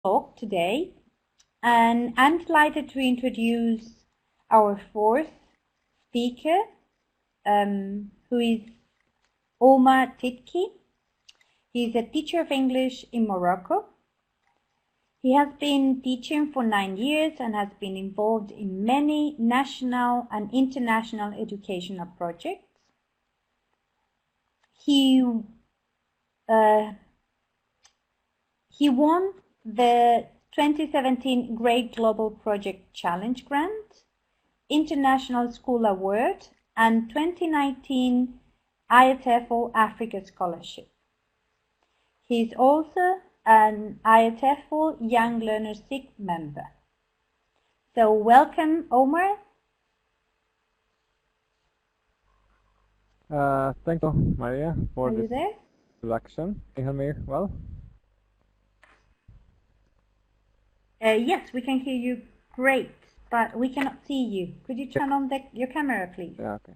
talk today, and I'm delighted to introduce our fourth speaker, who is Omar Titki. He's a teacher of English in Morocco. He has been teaching for 9 years and has been involved in many national and international educational projects. He won the 2017 Great Global Project Challenge Grant, International School Award, and 2019 IATEFL Africa Scholarship. He is also an IATEFL Young Learners SIG member. So welcome, Omar. Thank you, Maria, for this there? introduction. Can you hear me well? Yes, we can hear you great, but we cannot see you. Could you turn on your camera, please? Yeah, okay.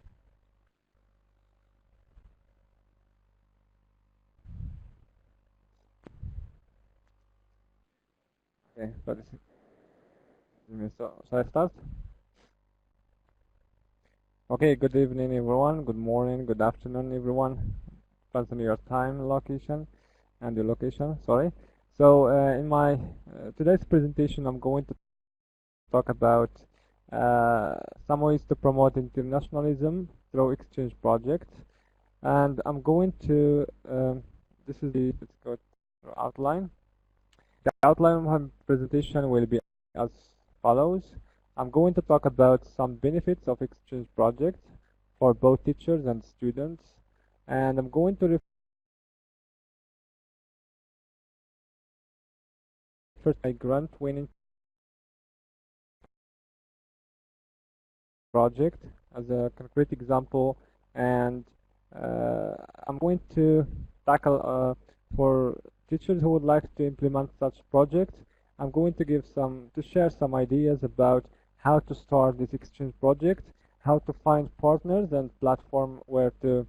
Okay, so shall I start? Okay, good evening everyone, good morning, good afternoon everyone. Depends on your time location and your location, sorry. So in my today's presentation I'm going to talk about some ways to promote internationalism through exchange projects, and I'm going to this is the outline. The outline of my presentation will be as follows. I'm going to talk about some benefits of exchange projects for both teachers and students, and I'm going to refer to a grant-winning project as a concrete example, and I'm going to tackle for teachers who would like to implement such projects. I'm going to share some ideas about how to start this exchange project, how to find partners and platform where to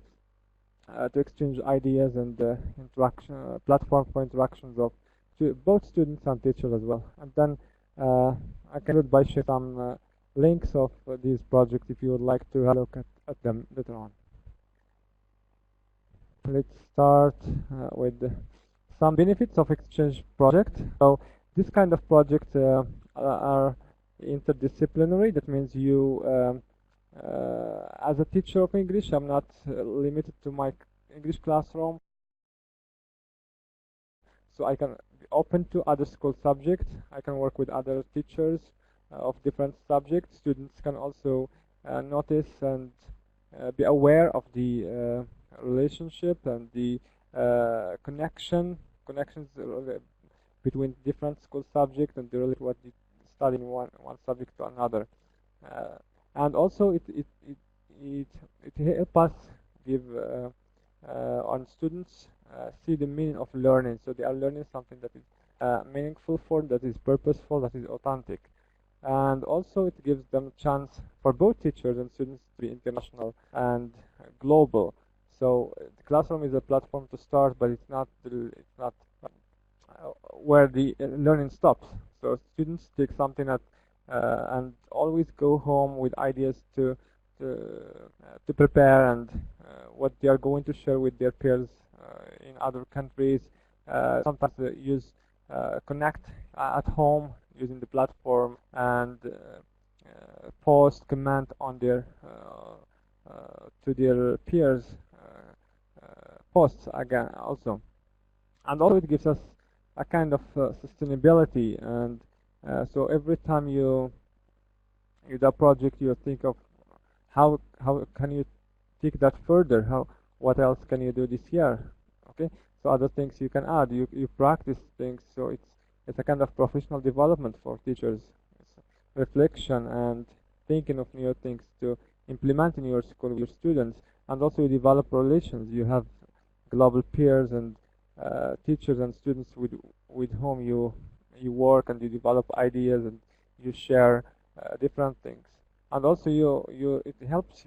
exchange ideas and platform for interactions of both students and teachers as well. And then I can by share some links of these projects if you would like to have a look at them later on. Let's start with some benefits of exchange project. So this kind of projects are interdisciplinary. That means you, as a teacher of English, I'm not limited to my English classroom, so I can be open to other school subjects. I can work with other teachers of different subjects. Students can also notice and be aware of the relationship and the connections between different school subjects and the what they study in one subject to another. And also it helps us give on students see the meaning of learning. So they are learning something that is meaningful for them, that is purposeful, that is authentic. And also it gives them a chance for both teachers and students to be international and global. So the classroom is a platform to start, but it's not where the learning stops. So students take something and always go home with ideas to prepare and what they are going to share with their peers in other countries. Sometimes they use connect at home using the platform and post comment on their to their peers posts again also. And also it gives us a kind of sustainability, and so every time you do a project you think of how can you take that further, what else can you do this year, okay? So other things you can add, you practice things, so it's a kind of professional development for teachers. It's reflection and thinking of new things to implement in your school with your students, and also you develop relations. You have global peers and teachers and students with whom you work, and you develop ideas and you share different things. And also it helps,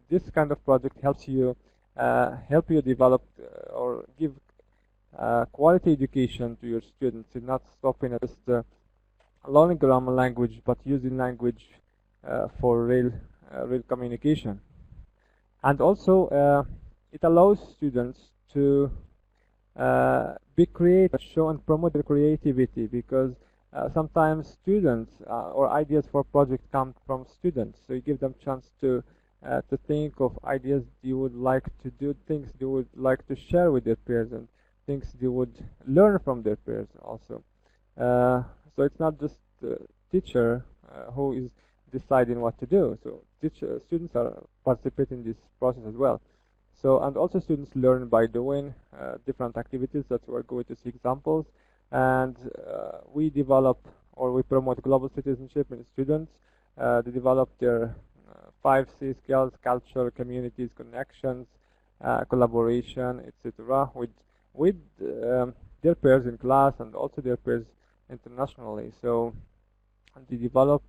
this kind of project helps you develop or give quality education to your students, is not stopping at just learning grammar language, but using language for real communication. And also, it allows students to be creative, show and promote their creativity, because sometimes students or ideas for projects come from students. So you give them chance to think of ideas you would like to do, things they would like to share with their peers, and things they would learn from their peers also. So it's not just the teacher who is deciding what to do. So students are participating in this process as well. So, and also students learn by doing different activities that we're going to see examples. And we develop, or we promote, global citizenship in students. They develop their 5C skills: culture, communities, connections, collaboration, etc. with their peers in class and also their peers internationally. So they develop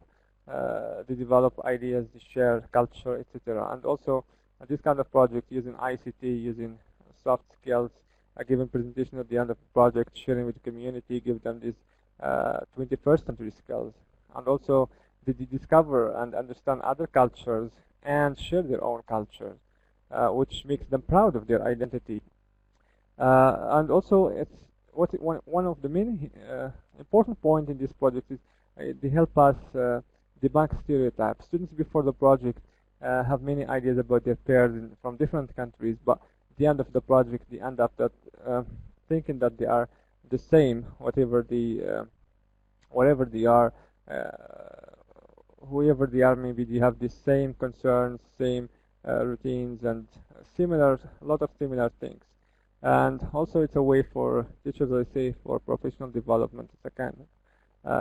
ideas, they share culture, etc. And also this kind of project using ICT, using soft skills, giving presentation at the end of the project, sharing with the community, give them these 21st century skills. And also they discover and understand other cultures and share their own culture, which makes them proud of their identity. And also, it's one of the main important point in this project is they help us debunk stereotypes. Students before the project have many ideas about their peers from different countries, but at the end of the project they end up thinking that they are the same, whatever wherever they are, whoever they are. Maybe they have the same concerns, same routines, and a lot of similar things. And also it's a way for teachers, I say, for professional development. It's a kind of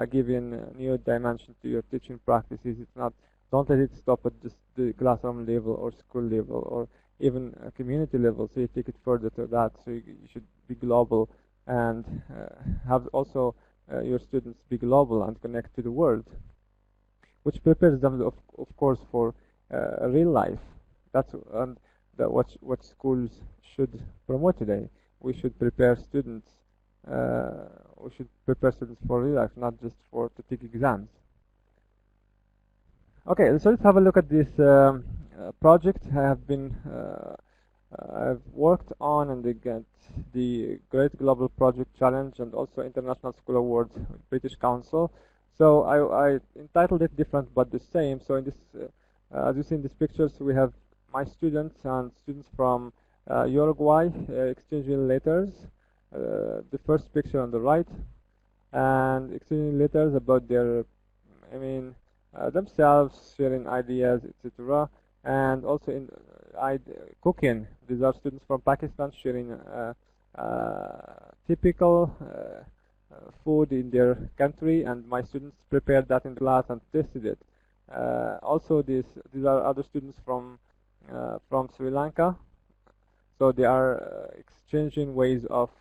giving a new dimension to your teaching practices. It's not, don't let it stop at just the classroom level or school level or even a community level. So you take it further to that. So you should be global and have also your students be global and connect to the world, which prepares them, of course, for real life. That's what schools should promote today. We should prepare students. We should prepare students for real life, not just to take exams. Okay, so let's have a look at this project I've worked on, and they get the Great Global Project Challenge and also International School Awards with British Council. So I entitled it different but the same. So in this, as you see in these pictures, we have my students and students from Uruguay exchanging letters. The first picture on the right, and exchanging letters about their, themselves, sharing ideas, etc. And also in cooking. These are students from Pakistan sharing typical food in their country, and my students prepared that in class and tested it. Also, these are other students from Sri Lanka, so they are exchanging ways of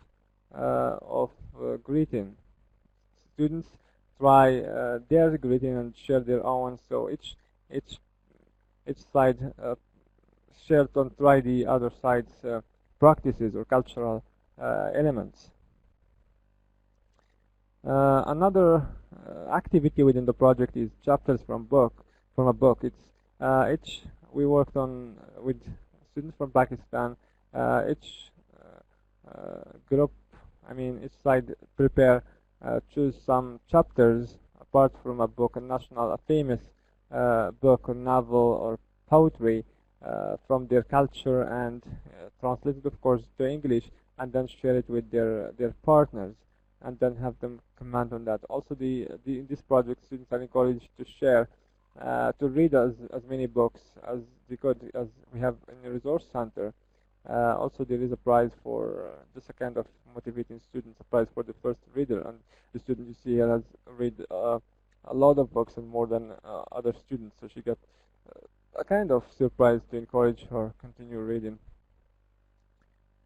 greeting. Students try their greeting and share their own. So each side shared and try the other side's practices or cultural elements. Another activity within the project is chapters from a book. It's we worked on with students from Pakistan. Each group, each side choose some chapters apart from a book, a famous book or novel or poetry from their culture, and translate it, of course, to English, and then share it with their partners, and then have them comment on that. Also, in this project, students are encouraged to share, to read as many books as they could, as we have in the resource center. Also, there is a prize for just a kind of motivating students, a prize for the first reader, and the student you see here has read a lot of books and more than other students, so she got a kind of surprise to encourage her continue reading.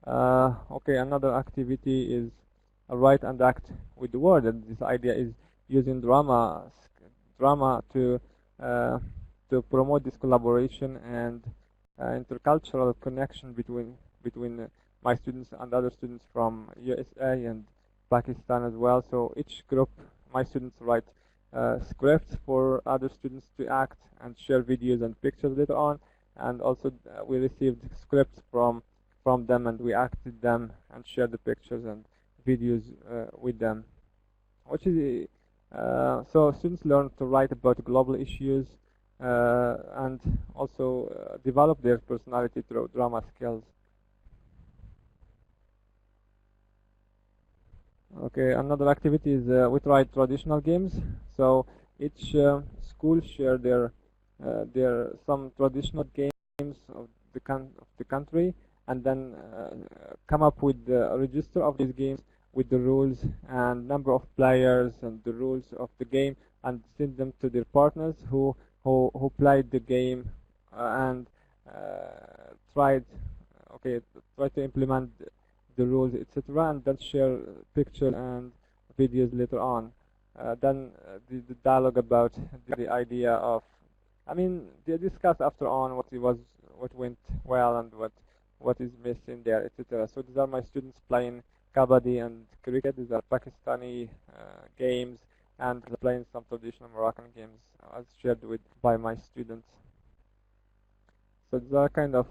Okay, another activity is write and act with the word, and this idea is using drama to promote this collaboration and intercultural connection between my students and other students from USA and Pakistan as well. So each group, my students write scripts for other students to act and share videos and pictures later on. And also we received scripts from them, and we acted them and shared the pictures and videos with them, which is so students learn to write about global issues and also develop their personality through drama skills. Okay, another activity is we try traditional games. So each school share their some traditional games of the country, and then come up with the register of these games with the rules and number of players and the rules of the game, and send them to their partners who played the game and tried try to implement the rules, etc., and then share pictures and videos later on. Then the dialogue about the idea of, I mean, they discuss after on what went well and what is missing there, etc. So these are my students playing kabaddi and cricket. These are Pakistani games, and playing some traditional Moroccan games as shared with by my students. So these are kind of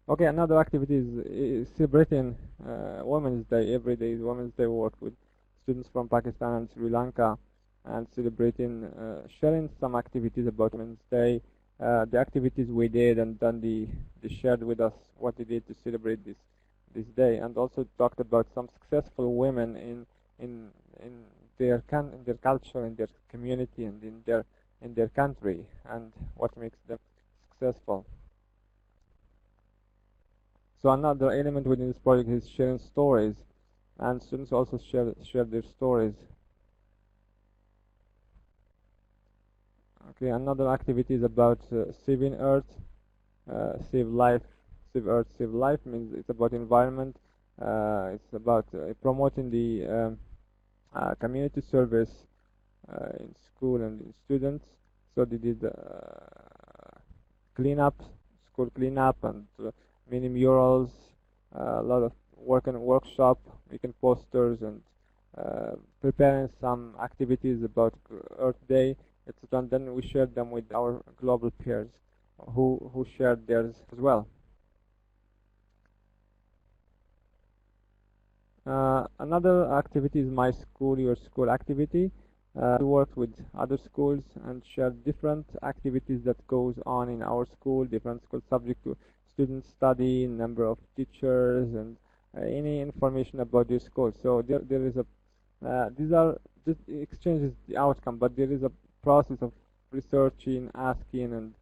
okay. Another activity is celebrating Women's Day. Every day is Women's Day. We work with students from Pakistan and Sri Lanka, and celebrating, sharing some activities about Women's Day, the activities we did, and then they shared with us what they did to celebrate this day, and also talked about some successful women in their culture, in their community, and in their country, and what makes them successful. So another element within this project is sharing stories, and students also share their stories. Okay, another activity is about saving Earth, save life, save Earth, save life means it's about environment. It's about promoting the community service in school and in students. So they did cleanup, school cleanup, and mini murals, a lot of work and workshop, making posters, and preparing some activities about Earth Day, etc. And then we shared them with our global peers who shared theirs as well. Another activity is my school, your school activity. We worked with other schools and shared different activities that goes on in our school, different school subject to student study, number of teachers, and any information about your school. So there is a these are just exchanges the outcome, but there is a process of researching, asking, and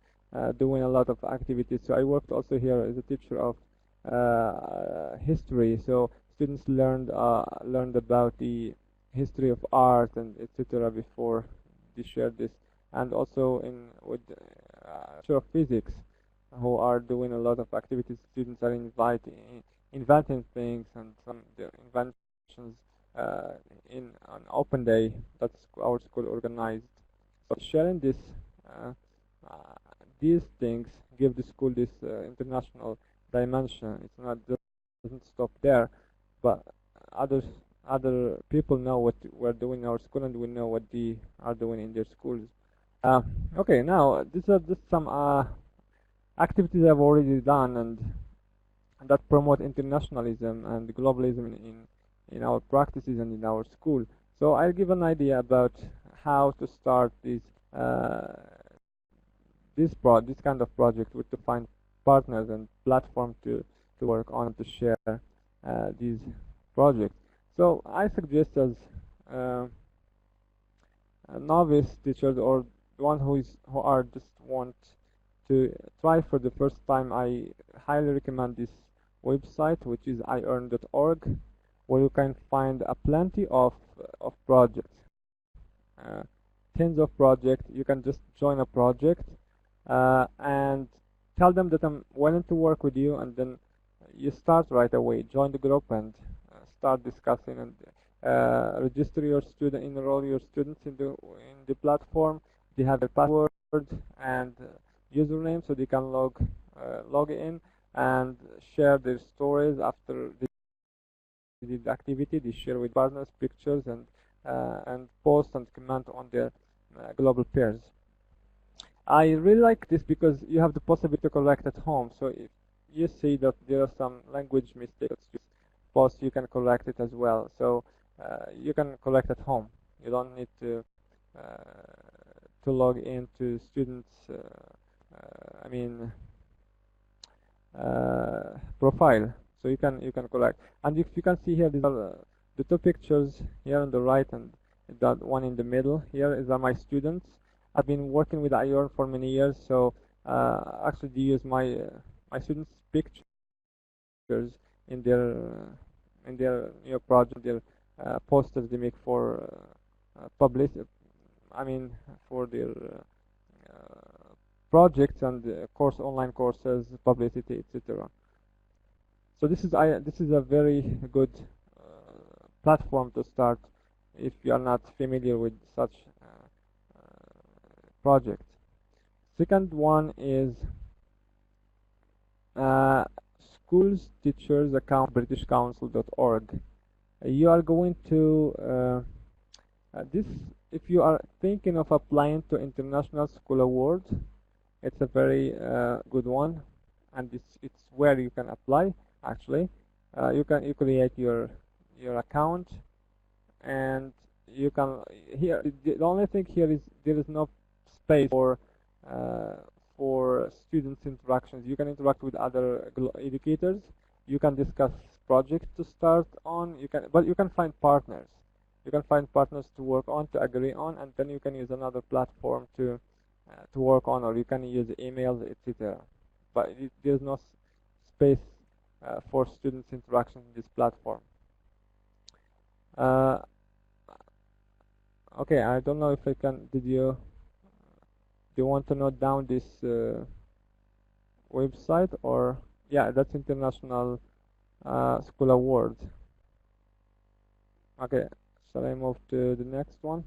doing a lot of activities. So I worked also here as a teacher of history. So students learned about the history of art and etc. before they shared this, and also with teacher of physics, who are doing a lot of activities. Students are inventing things, and some their inventions in an open day that our school organized. So sharing these things give the school this international dimension. It's not doesn't stop there, but other people know what we're doing in our school, and we know what they are doing in their schools. Okay, now these are just some activities I've already done and that promote internationalism and globalism in our practices and in our school. So I'll give an idea about how to start this kind of project, with to find partners and platform to work on, to share these projects. So I suggest, as novice teachers or the one who are just want to try for the first time, I highly recommend this website, which is iearn.org, where you can find a plenty of projects, tens of projects. You can just join a project and tell them that I'm willing to work with you, and then you start right away. Join the group and start discussing, and register your student, enroll your students in the platform. They have a password and username, so they can log in, and share their stories after they did the activity. They share with partners pictures and post and comment on their global peers. I really like this because you have the possibility to correct at home. So if you see that there are some language mistakes post, you can correct it as well. So you can correct at home. You don't need to log into students. I mean profile. So you can correct. And if you can see here, these are the two pictures here on the right and that one in the middle. Here is my students. I've been working with IOR for many years, so actually they use my students' pictures in their project, their posters they make for public. I mean for their projects and online courses, publicity, etc. So this is a very good platform to start if you are not familiar with such project. Second one is schools teachers account britishcouncil.org. You are going to this if you are thinking of applying to International School Award. It's a very good one, and it's where you can apply. Actually, you create your account, and you can here. The only thing here is there is no space for students interactions. You can interact with other educators. You can discuss projects to start on. But you can find partners. You can find partners to work on, to agree on, and then you can use another platform to work on, or you can use emails, etc. But there's no space for students' interaction in this platform. Okay, I don't know if I can. Do you want to note down this website, or yeah, that's International School Award. Okay, shall I move to the next one?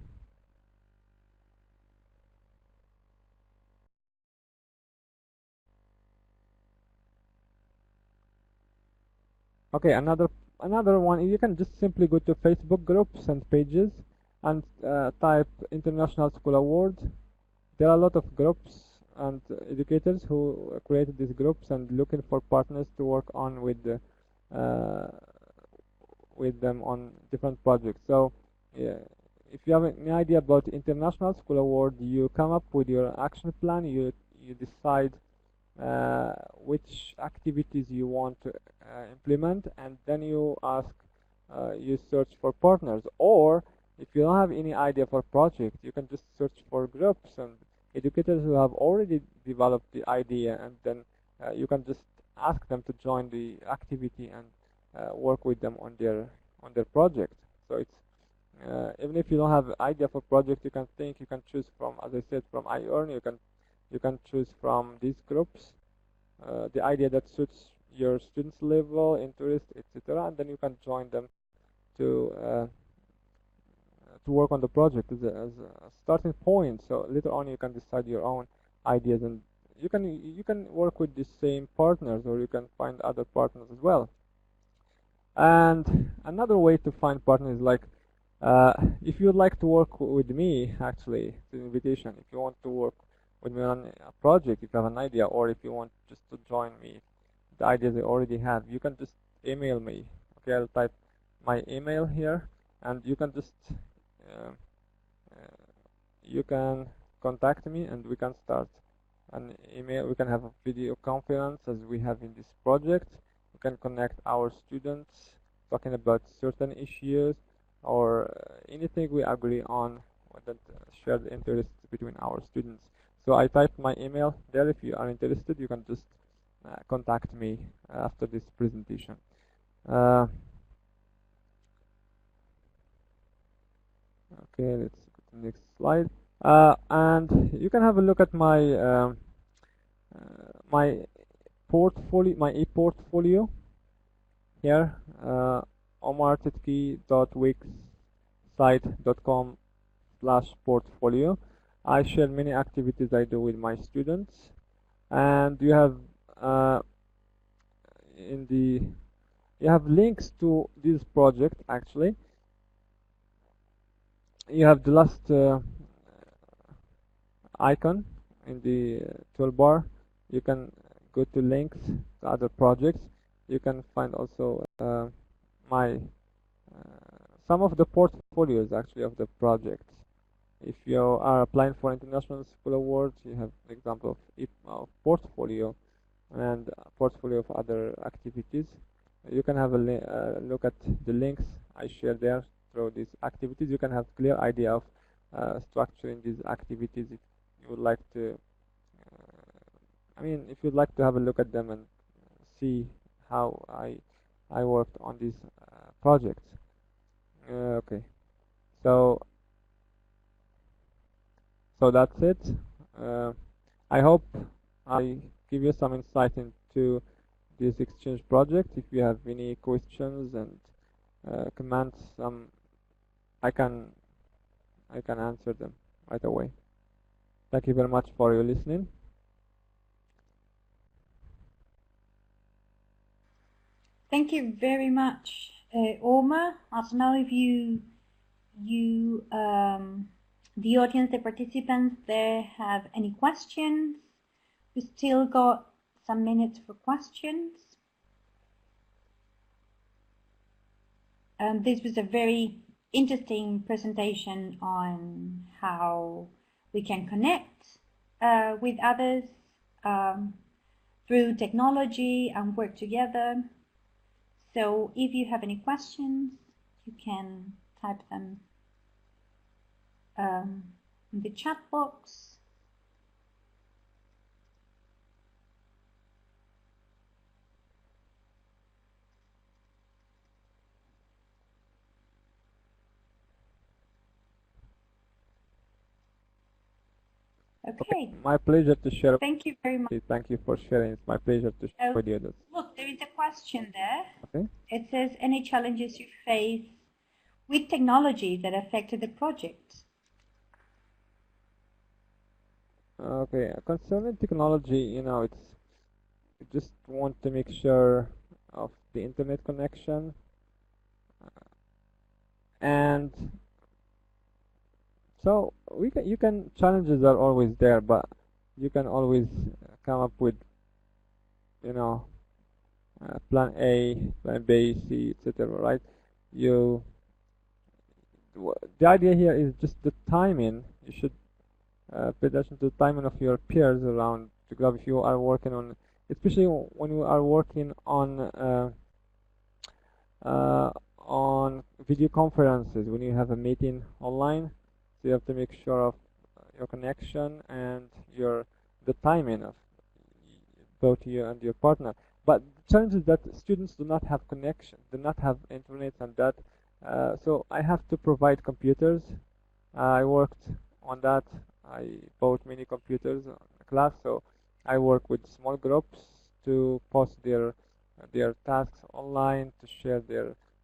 Okay, another one. You can just simply go to Facebook groups and pages and type International School Award. There are a lot of groups and educators who created these groups and looking for partners to work on with them on different projects. So yeah, if you have any idea about International School Award, you come up with your action plan. You decide which activities you want to implement, and then you search for partners. Or if you don't have any idea for project, you can just search for groups and educators who have already developed the idea, and then you can just ask them to join the activity and work with them on their project. So it's even if you don't have idea for project, you can choose from, as I said, from iEarn. You can choose from these groups the idea that suits your students' level, interest, etc., and then you can join them to work on the project as a starting point. So later on, you can decide your own ideas, and you can work with the same partners, or you can find other partners as well. And another way to find partners is like if you'd like to work with me, actually, it's an invitation. If you want to work with me on a project, if you have an idea, or if you want just to join me, the ideas I already have, you can just email me. Okay, I'll type my email here, and you can just you can contact me, and we can start an email. We can have a video conference as we have in this project. We can connect our students talking about certain issues, or anything we agree on that shared interest between our students. So I typed my email there. If you are interested, you can just contact me after this presentation. Okay, let's go to the next slide. And you can have a look at my my portfolio, my e-portfolio here, omartitki.wixsite.com/portfolio. I share many activities I do with my students, and you have in the you have links to this project. Actually, you have the last icon in the toolbar. You can go to links to other projects. You can find also my some of the portfolios actually of the projects. If you are applying for international school awards, you have an example of portfolio and portfolio of other activities. You can have a look at the links I share there through these activities. You can have clear idea of structuring these activities if you would like to. If you'd like to have a look at them and see how I worked on these projects. Okay, so that's it. I hope I give you some insight into this exchange project. If you have any questions and comments, I can answer them right away. Thank you very much for your listening. Thank you very much, Omar. I don't know if the audience, the participants there have any questions. We still got some minutes for questions. This was a very interesting presentation on how we can connect with others through technology and work together. So if you have any questions, you can type them in the chat box. Okay. My pleasure to share. Thank you very much. Thank you for sharing. It's my pleasure to share with you this. Look, there is a question there. Okay. It says, any challenges you face with technology that affected the project? Okay, concerning technology, you just want to make sure of the internet connection, and so challenges are always there, but you can always come up with, plan A, plan B, C, etc. Right? The idea here is just the timing. You should pay attention to the timing of your peers around. Because if you are working on, especially when you are working on video conferences, when you have a meeting online, so you have to make sure of your connection and the timing of both you and your partner. But the challenge is that students do not have connection, do not have internet, and that. So I have to provide computers. I worked on that. I bought many computers in the class, so I work with small groups to post their tasks online, to share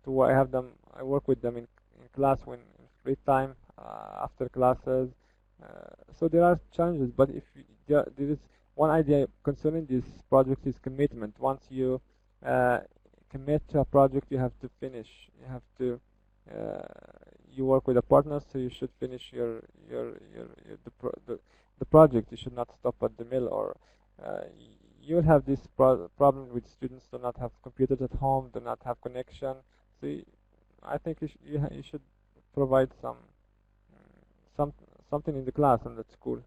I work with them in class when in free time, after classes. So there are challenges, but if there is one idea concerning this project is commitment. Once you commit to a project, you have to finish. You have to you work with a partner, so you should finish the project. You should not stop at the middle, or you'll have this problem with students do not have computers at home, do not have connection. So I think you should provide something in the class and at school.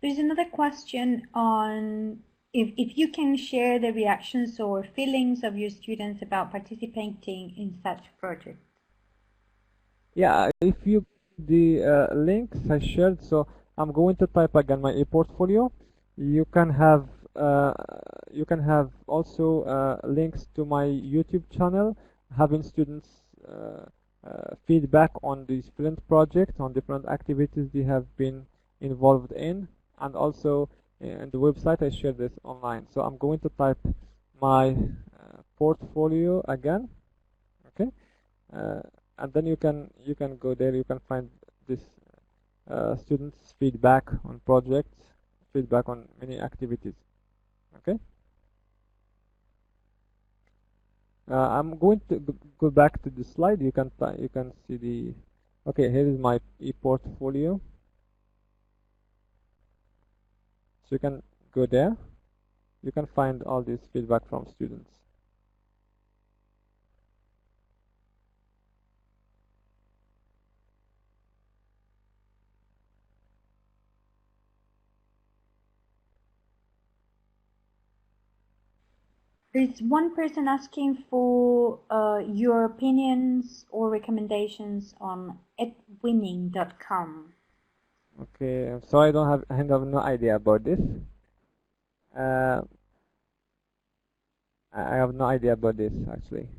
There's another question on if you can share the reactions or feelings of your students about participating in such projects. Yeah, if you the links I shared, so I'm going to type again my e-portfolio. You can have also links to my YouTube channel, having students feedback on the different projects, on different activities they have been involved in, and also in the website I share this online. So I'm going to type my portfolio again, okay, and then you can go there. You can find this students feedback on projects, feedback on many activities. Okay. I'm going to go back to the slide. You can see the. Okay, here is my e-portfolio. So you can go there. You can find all this feedback from students. There's one person asking for your opinions or recommendations on edwinning.com. Okay, so I have no idea about this. I have no idea about this actually.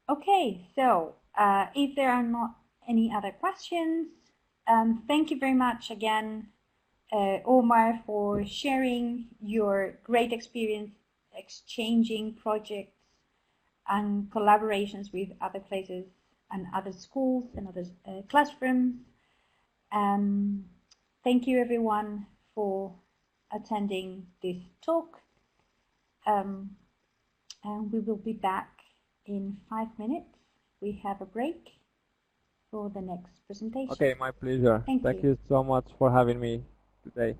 Okay, so if there are not any other questions, thank you very much again, Omar, for sharing your great experience exchanging projects and collaborations with other places and other schools and other classrooms. Thank you everyone for attending this talk. And we will be back in 5 minutes. We have a break for the next presentation. Okay, my pleasure. Thank you so much for having me today.